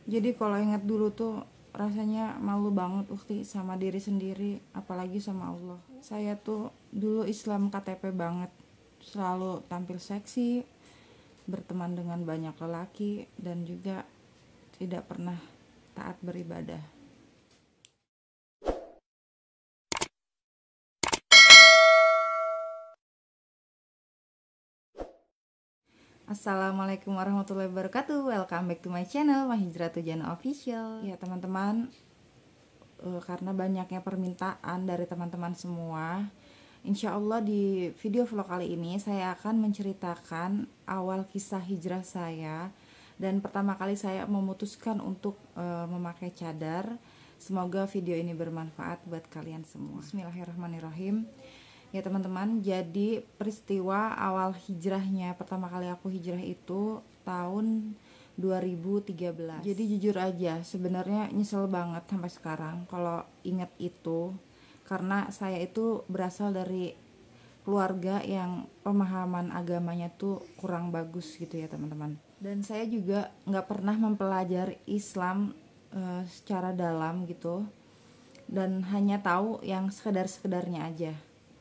Jadi kalau ingat dulu tuh rasanya malu banget ukti sama diri sendiri, apalagi sama Allah. Saya tuh dulu Islam KTP banget, selalu tampil seksi, berteman dengan banyak lelaki, dan juga tidak pernah taat beribadah. Assalamualaikum warahmatullahi wabarakatuh. Welcome back to my channel, Mahijrah Tujana Official. Ya teman-teman, karena banyaknya permintaan dari teman-teman semua, insya Allah di video vlog kali ini saya akan menceritakan awal kisah hijrah saya. Dan pertama kali saya memutuskan untuk memakai cadar. Semoga video ini bermanfaat buat kalian semua. Bismillahirrahmanirrahim. Ya teman-teman, jadi peristiwa awal hijrahnya, pertama kali aku hijrah itu tahun 2013. Jadi jujur aja, sebenarnya nyesel banget sampai sekarang kalau inget itu, karena saya itu berasal dari keluarga yang pemahaman agamanya tuh kurang bagus gitu ya teman-teman. Dan saya juga nggak pernah mempelajari Islam secara dalam gitu, dan hanya tahu yang sekedar-sekedarnya aja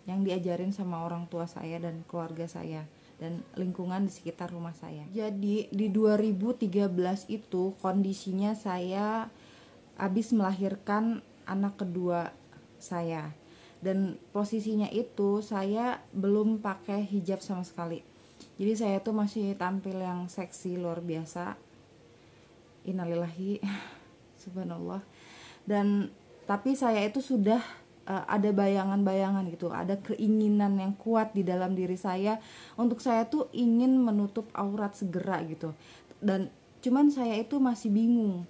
yang diajarin sama orang tua saya dan keluarga saya dan lingkungan di sekitar rumah saya. Jadi di 2013 itu kondisinya saya habis melahirkan anak kedua saya, dan posisinya itu saya belum pakai hijab sama sekali. Jadi saya tuh masih tampil yang seksi luar biasa. Innalillahi subhanallah. Dan tapi saya itu sudah ada bayangan-bayangan gitu, ada keinginan yang kuat di dalam diri saya untuk saya tuh ingin menutup aurat segera gitu. Dan cuman saya itu masih bingung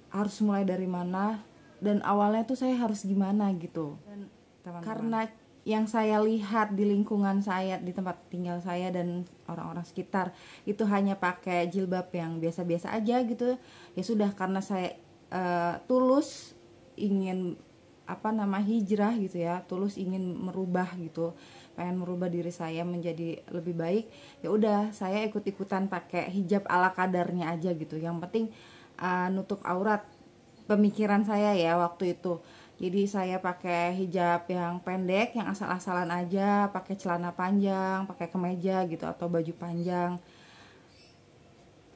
harus mulai dari mana, dan awalnya tuh saya harus gimana gitu. Dan teman-teman, karena yang saya lihat di lingkungan saya, di tempat tinggal saya dan orang-orang sekitar itu hanya pakai jilbab yang biasa-biasa aja gitu. Ya sudah, karena saya tulus ingin hijrah gitu ya, tulus ingin merubah gitu, pengen merubah diri saya menjadi lebih baik, ya udah saya ikut-ikutan pakai hijab ala kadarnya aja gitu, yang penting nutup aurat, pemikiran saya ya waktu itu. Jadi saya pakai hijab yang pendek, yang asal-asalan aja, pakai celana panjang, pakai kemeja gitu atau baju panjang,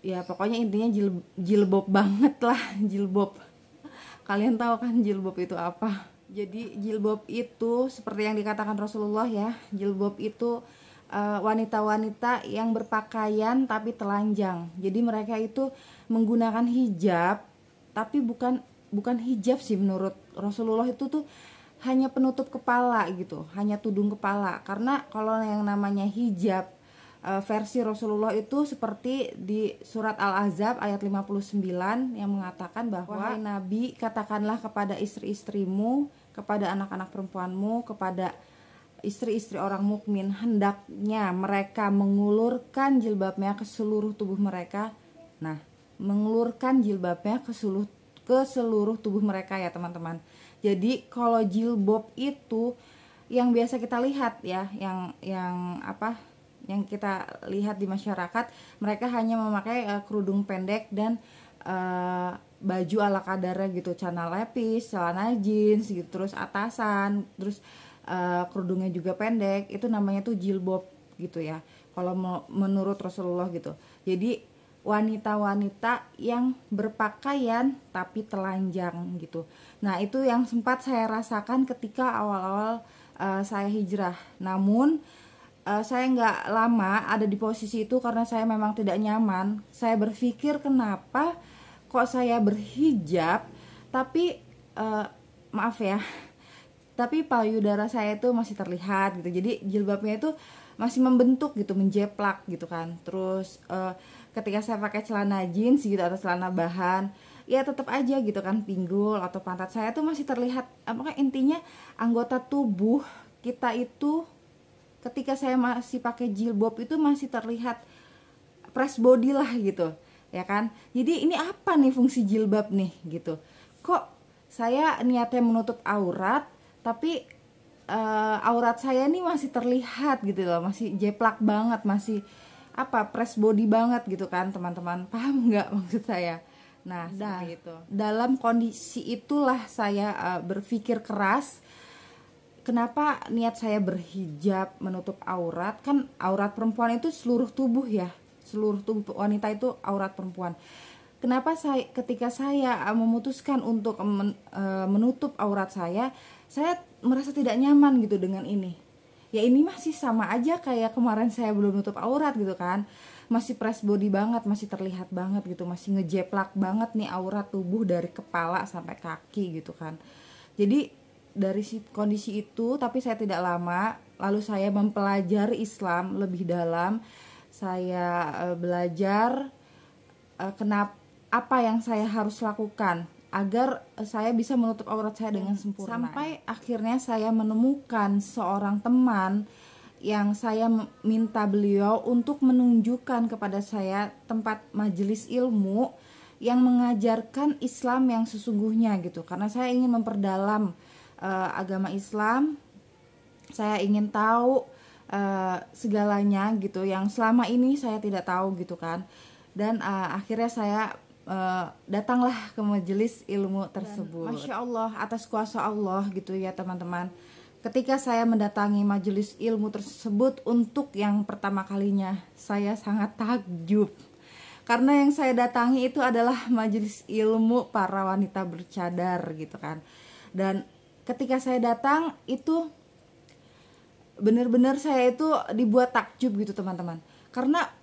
ya pokoknya intinya jilbab banget lah, jilbab. Kalian tahu kan jilbab itu apa? Jadi jilbab itu seperti yang dikatakan Rasulullah ya, jilbab itu wanita-wanita yang berpakaian tapi telanjang. Jadi mereka itu menggunakan hijab, tapi bukan hijab sih menurut Rasulullah, itu tuh hanya penutup kepala gitu, hanya tudung kepala. Karena kalau yang namanya hijab versi Rasulullah itu seperti di surat Al-Ahzab ayat 59 yang mengatakan bahwa, wahai Nabi, katakanlah kepada istri-istrimu, kepada anak-anak perempuanmu, kepada istri-istri orang mukmin, hendaknya mereka mengulurkan jilbabnya ke seluruh tubuh mereka. Nah, mengulurkan jilbabnya ke seluruh tubuh mereka ya teman-teman. Jadi kalau jilbab itu yang biasa kita lihat ya, yang kita lihat di masyarakat, mereka hanya memakai kerudung pendek dan baju ala kadarnya gitu, celana lepis, celana jeans gitu, terus atasan, terus kerudungnya juga pendek, itu namanya tuh jilbab gitu ya kalau menurut Rasulullah gitu. Jadi wanita-wanita yang berpakaian tapi telanjang gitu. Nah itu yang sempat saya rasakan ketika awal-awal saya hijrah. Namun saya nggak lama ada di posisi itu karena saya memang tidak nyaman. Saya berpikir kenapa kok saya berhijab tapi maaf ya, tapi payudara saya itu masih terlihat gitu. Jadi jilbabnya itu masih membentuk gitu, menjeplak gitu kan. Terus ketika saya pakai celana jeans gitu atau celana bahan, ya tetap aja gitu kan, pinggul atau pantat saya tuh masih terlihat. Apakah intinya anggota tubuh kita itu ketika saya masih pakai jilbab itu masih terlihat press body lah gitu ya kan. Jadi ini apa nih fungsi jilbab nih gitu, kok saya niatnya menutup aurat tapi aurat saya nih masih terlihat gitu loh, masih jeplak banget, masih press body banget gitu kan teman-teman, paham nggak maksud saya? Nah, dalam kondisi itulah saya berpikir keras. Kenapa niat saya berhijab, menutup aurat? Kan aurat perempuan itu seluruh tubuh ya, seluruh tubuh wanita itu aurat perempuan. Kenapa ketika saya memutuskan untuk menutup aurat saya merasa tidak nyaman gitu dengan ini. Ya ini masih sama aja kayak kemarin saya belum nutup aurat gitu kan. Masih press body banget, masih terlihat banget gitu, masih ngejeplak banget nih aurat tubuh dari kepala sampai kaki gitu kan. Jadi dari kondisi itu, tapi saya tidak lama, lalu saya mempelajari Islam lebih dalam. Saya belajar kenapa, apa yang saya harus lakukan agar saya bisa menutup aurat saya dengan sempurna. Sampai akhirnya saya menemukan seorang teman yang saya minta beliau untuk menunjukkan kepada saya tempat majelis ilmu yang mengajarkan Islam yang sesungguhnya gitu. Karena saya ingin memperdalam agama Islam, saya ingin tahu segalanya gitu yang selama ini saya tidak tahu gitu kan. Dan akhirnya saya datanglah ke majelis ilmu tersebut. Dan, Masya Allah, atas kuasa Allah gitu ya teman-teman. Ketika saya mendatangi majelis ilmu tersebut untuk yang pertama kalinya, saya sangat takjub. Karena yang saya datangi itu adalah majelis ilmu para wanita bercadar gitu kan. Dan ketika saya datang itu benar-benar saya itu dibuat takjub gitu teman-teman. Karena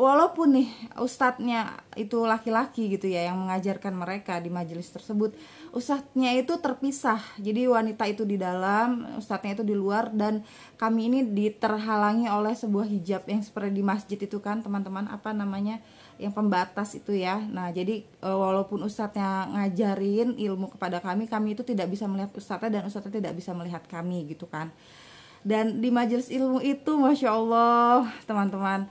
walaupun nih ustadznya itu laki-laki gitu ya yang mengajarkan mereka di majelis tersebut, ustadznya itu terpisah. Jadi wanita itu di dalam, ustadznya itu di luar, dan kami ini terhalangi oleh sebuah hijab yang seperti di masjid itu kan teman-teman, apa namanya, yang pembatas itu ya. Nah jadi walaupun ustadznya ngajarin ilmu kepada kami itu tidak bisa melihat ustadznya dan ustadznya tidak bisa melihat kami gitu kan. Dan di majelis ilmu itu Masya Allah teman-teman,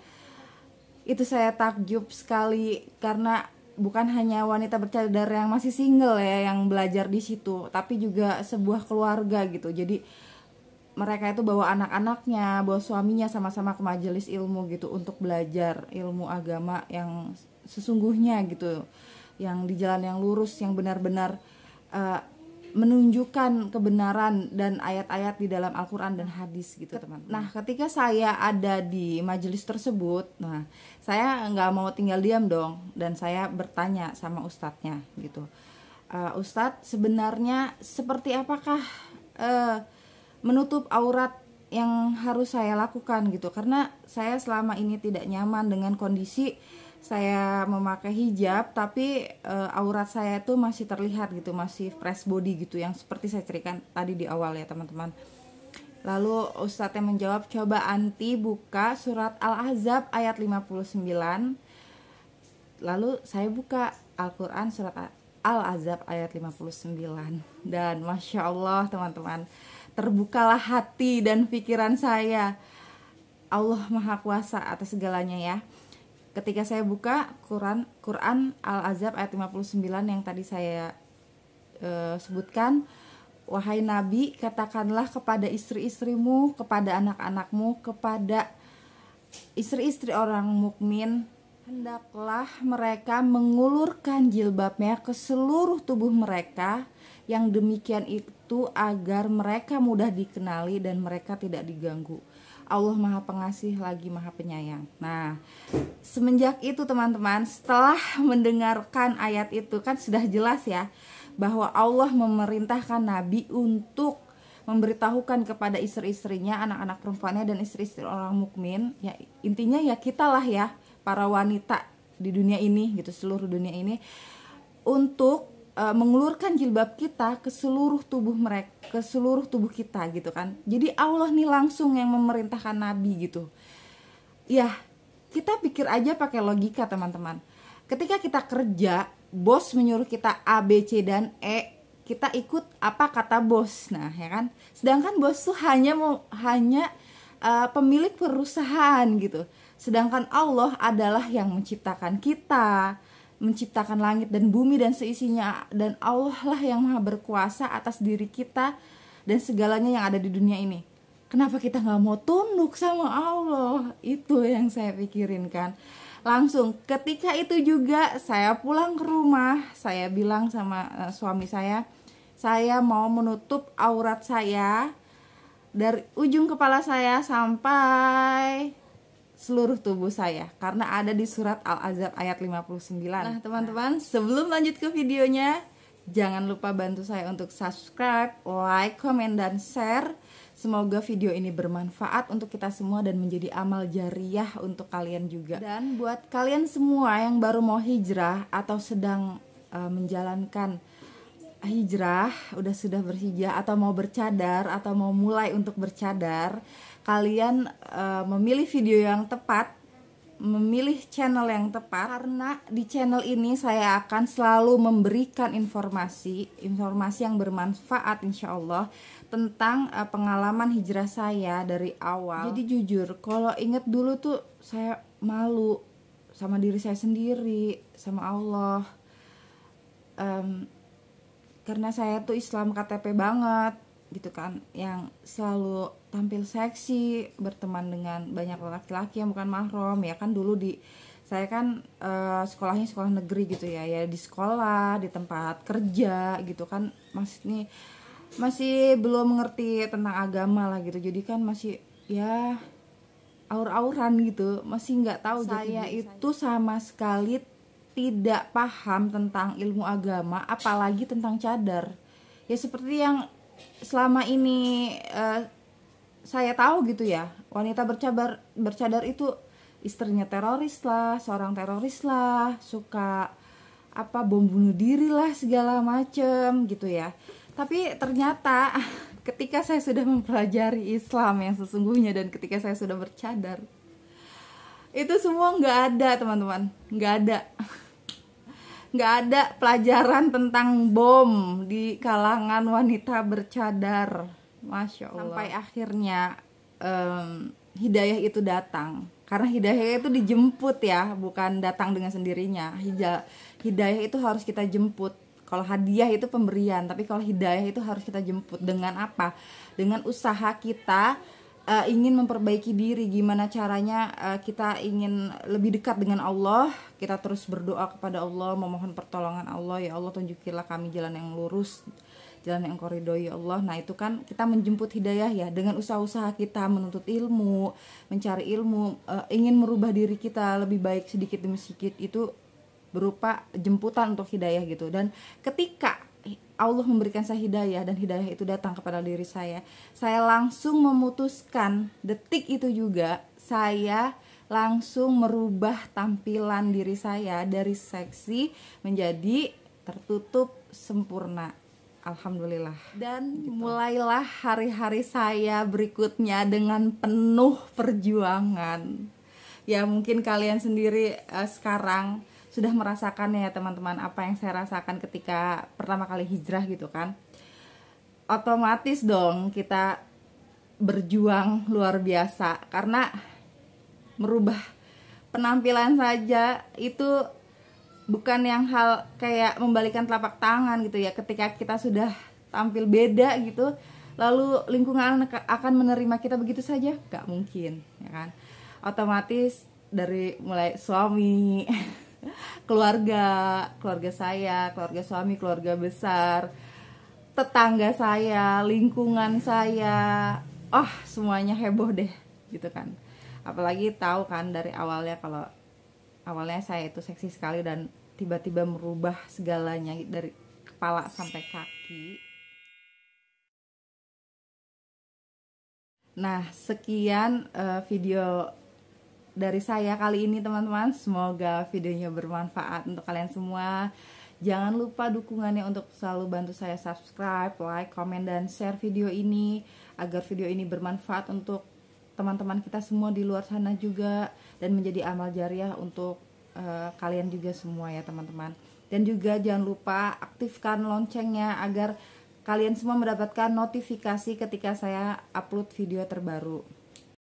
itu saya takjub sekali karena bukan hanya wanita bercadar yang masih single ya yang belajar di situ, tapi juga sebuah keluarga gitu. Jadi mereka itu bawa anak-anaknya, bawa suaminya sama-sama ke majelis ilmu gitu untuk belajar ilmu agama yang sesungguhnya gitu, yang di jalan yang lurus, yang benar-benar menunjukkan kebenaran dan ayat-ayat di dalam Al-Quran dan hadis gitu teman. Nah ketika saya ada di majelis tersebut, nah saya nggak mau tinggal diam dong, dan saya bertanya sama ustadznya gitu, Ustadz sebenarnya seperti apakah menutup aurat yang harus saya lakukan gitu, karena saya selama ini tidak nyaman dengan kondisi saya memakai hijab tapi aurat saya tuh masih terlihat gitu, masih fresh body gitu, yang seperti saya ceritakan tadi di awal ya teman-teman. Lalu ustadznya menjawab, coba anti buka surat Al-Ahzab ayat 59. Lalu saya buka Al-Quran surat Al-Ahzab ayat 59, dan Masya Allah teman-teman, terbukalah hati dan pikiran saya. Allah Maha Kuasa atas segalanya ya. Ketika saya buka Quran Al-Ahzab ayat 59 yang tadi saya sebutkan, wahai Nabi, katakanlah kepada istri-istrimu, kepada anak-anakmu, kepada istri-istri orang mukmin, hendaklah mereka mengulurkan jilbabnya ke seluruh tubuh mereka, yang demikian itu agar mereka mudah dikenali dan mereka tidak diganggu. Allah Maha Pengasih lagi Maha Penyayang. Nah, semenjak itu teman-teman, setelah mendengarkan ayat itu kan sudah jelas ya bahwa Allah memerintahkan Nabi untuk memberitahukan kepada istri-istrinya, anak-anak perempuannya, dan istri-istri orang mukmin. Ya intinya ya kita lah ya, para wanita di dunia ini gitu, seluruh dunia ini, untuk mengulurkan jilbab kita ke seluruh tubuh mereka, ke seluruh tubuh kita gitu kan. Jadi Allah nih langsung yang memerintahkan Nabi gitu. Ya, kita pikir aja pakai logika teman-teman. Ketika kita kerja, bos menyuruh kita A, B, C, dan E, kita ikut apa kata bos. Nah, ya kan? Sedangkan bos tuh hanya pemilik perusahaan gitu. Sedangkan Allah adalah yang menciptakan kita, menciptakan langit dan bumi dan seisinya, dan Allah lah yang Maha berkuasa atas diri kita dan segalanya yang ada di dunia ini. Kenapa kita nggak mau tunduk sama Allah? Itu yang saya pikirin kan. Langsung ketika itu juga saya pulang ke rumah, saya bilang sama suami saya mau menutup aurat saya dari ujung kepala saya sampai seluruh tubuh saya, karena ada di surat Al-Ahzab ayat 59. Nah teman-teman, sebelum lanjut ke videonya, jangan lupa bantu saya untuk subscribe, like, komen, dan share. Semoga video ini bermanfaat untuk kita semua dan menjadi amal jariah untuk kalian juga. Dan buat kalian semua yang baru mau hijrah atau sedang menjalankan hijrah, sudah berhijrah atau mau bercadar atau mau mulai untuk bercadar, kalian memilih video yang tepat, memilih channel yang tepat, karena di channel ini saya akan selalu memberikan informasi yang bermanfaat insya Allah tentang pengalaman hijrah saya dari awal. Jadi jujur, kalau inget dulu tuh saya malu sama diri saya sendiri, sama Allah, karena saya tuh Islam KTP banget gitu kan, yang selalu tampil seksi, berteman dengan banyak laki-laki yang bukan mahram ya kan. Dulu saya kan sekolahnya sekolah negeri gitu ya di sekolah, di tempat kerja gitu kan, masih belum mengerti tentang agama lah gitu, jadi kan masih ya aur-auran gitu, masih nggak tahu. Saya itu sama sekali tidak paham tentang ilmu agama, apalagi tentang cadar. Ya seperti yang selama ini saya tahu gitu ya, wanita bercadar itu istrinya teroris lah, seorang teroris lah, suka bom bunuh diri lah, segala macem gitu ya. Tapi ternyata ketika saya sudah mempelajari Islam yang sesungguhnya dan ketika saya sudah bercadar, itu semua nggak ada teman-teman, nggak ada pelajaran tentang bom di kalangan wanita bercadar. Masya Allah. Sampai akhirnya hidayah itu datang, karena hidayah itu dijemput ya, bukan datang dengan sendirinya. Hidayah itu harus kita jemput. Kalau hadiah itu pemberian, tapi kalau hidayah itu harus kita jemput. Dengan apa? Dengan usaha kita ingin memperbaiki diri. Gimana caranya kita ingin lebih dekat dengan Allah, kita terus berdoa kepada Allah, memohon pertolongan Allah. Ya Allah, tunjukilah kami jalan yang lurus, jalan yang Engkau ridhoi ya Allah. Nah itu kan kita menjemput hidayah ya, dengan usaha-usaha kita menuntut ilmu, mencari ilmu, ingin merubah diri kita lebih baik sedikit demi sedikit, itu berupa jemputan untuk hidayah gitu. Dan ketika Allah memberikan saya hidayah dan hidayah itu datang kepada diri saya langsung memutuskan, detik itu juga saya langsung merubah tampilan diri saya dari seksi menjadi tertutup sempurna. Alhamdulillah. Dan gitu. Mulailah hari-hari saya berikutnya dengan penuh perjuangan. Ya mungkin kalian sendiri sekarang sudah merasakan ya teman-teman apa yang saya rasakan ketika pertama kali hijrah gitu kan. Otomatis dong kita berjuang luar biasa, karena merubah penampilan saja itu bukan yang hal kayak membalikan telapak tangan gitu ya. Ketika kita sudah tampil beda gitu, lalu lingkungan akan menerima kita begitu saja? Gak mungkin ya kan. Otomatis dari mulai suami keluarga saya, keluarga suami, keluarga besar, tetangga saya, lingkungan saya, semuanya heboh deh gitu kan. Apalagi tahu kan dari awalnya, kalau awalnya saya itu seksi sekali dan tiba-tiba merubah segalanya dari kepala sampai kaki. Nah sekian video dari saya kali ini teman-teman, semoga videonya bermanfaat untuk kalian semua. Jangan lupa dukungannya untuk selalu bantu saya subscribe, like, komen, dan share video ini agar video ini bermanfaat untuk teman-teman kita semua di luar sana juga, dan menjadi amal jariah untuk kalian juga semua ya teman-teman. Dan juga jangan lupa aktifkan loncengnya agar kalian semua mendapatkan notifikasi ketika saya upload video terbaru.